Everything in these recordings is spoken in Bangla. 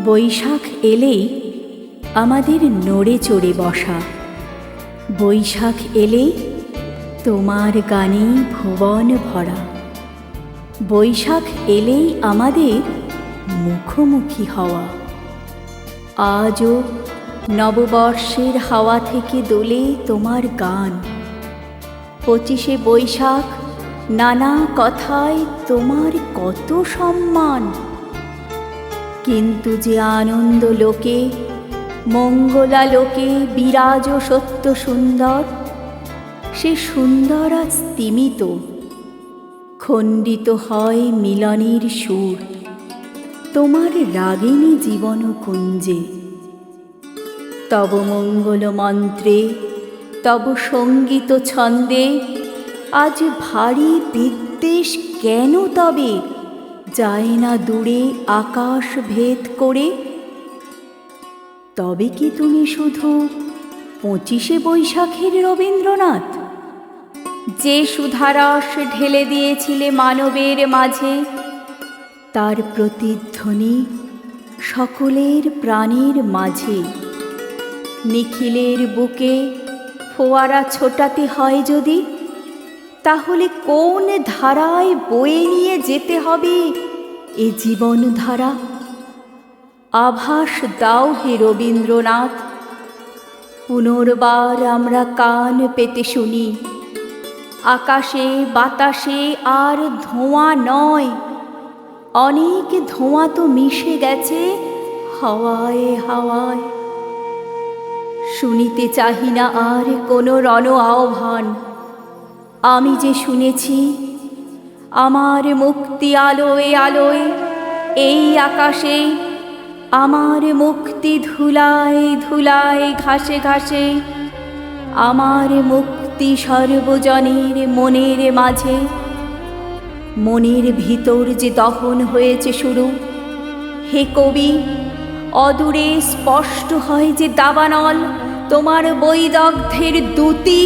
বৈশাখ এলেই আমাদের নড়ে চড়ে বসা, বৈশাখ এলেই তোমার গানে ভুবন ভরা, বৈশাখ এলেই আমাদের মুখোমুখি হওয়া। আজও নববর্ষের হাওয়া থেকে দোলে তোমার গান, 25শে বৈশাখ নানা কথায় তোমার কত সম্মান। কিন্তু যে আনন্দ লোকে, মঙ্গলা লোকে বিরাজ সত্য সুন্দর, সে সুন্দর আজ স্তিমিত, খণ্ডিত হয় মিলনের সুর তোমার রাগিনী জীবন কুঞ্জে। তব মঙ্গল মন্ত্রে, তব সঙ্গীত ছন্দে আজ ভারী বিদ্বেষ কেন তবে যায় না দূরে আকাশ ভেদ করে? তবে কি তুমি শুধু 25শে বৈশাখের রবীন্দ্রনাথ, যে সুধারস ঢেলে দিয়েছিলে মানবের মাঝে, তার প্রতিধ্বনি সকলের প্রাণের মাঝে? নিখিলের বুকে ফোয়ারা ছোটাতে হয় যদি, তাহলে কোন ধারায় বয়ে নিয়ে যেতে হবে এ জীবন ধারা? আভাস দাও হে রবীন্দ্রনাথ, পুনর্বার আমরা কান পেতে শুনি, আকাশে বাতাসে আর ধোঁয়া নয়, অনেক ধোঁয়া তো মিশে গেছে হাওয়ায় হাওয়ায়। শুনিতে চাহি না আর কোনো রণ আহ্বান, আমি যে শুনেছি আমার মুক্তি আলোয় আলোয় এই আকাশে, আমার মুক্তি ধুলায় ধুলায় ঘাসে ঘাসে, আমার মুক্তি সর্বজনের মনের মাঝে। মনের ভিতর যে দহন হয়েছে শুরু, হে কবি, অদূরে স্পষ্ট হয় যে দাবানল তোমার বৈদগ্ধ্যের দ্যুতি,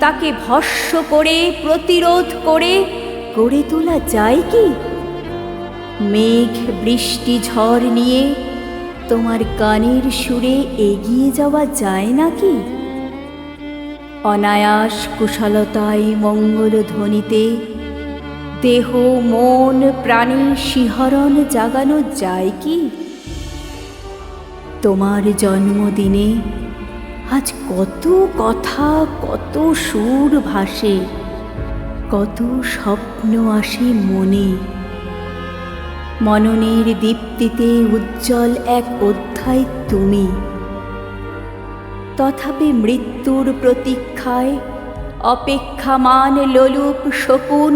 তাকে ভস্ম করে প্রতিরোধ করে গড়ে তোলা যায় কি? মেঘ বৃষ্টি ঝড় নিয়ে তোমার গানের সুরে এগিয়ে যাওয়া যায় নাকি? অনায়াস কুশলতায় মঙ্গল ধ্বনিতে দেহ মন প্রাণে শিহরণ জাগানো যায় কি? তোমার জন্মদিনে আজ কত কথা, কত সুর ভাসে, কত স্বপ্ন আসে মনে। মননের দীপ্তিতে উজ্জ্বল এক অধ্যায় তুমি, তথাপি মৃত্যুর প্রতীক্ষায় অপেক্ষামান লোলুপ শকুন।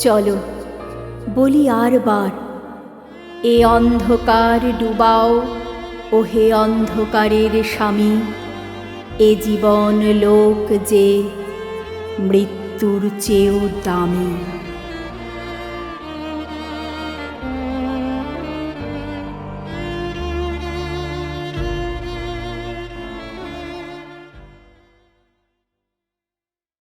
চলো বলি আরবার, এ অন্ধকার ডুবাও ওহে অন্ধকারের স্বামী, এ জীবন লোক যে মৃত্যুর চেয়েও দামি।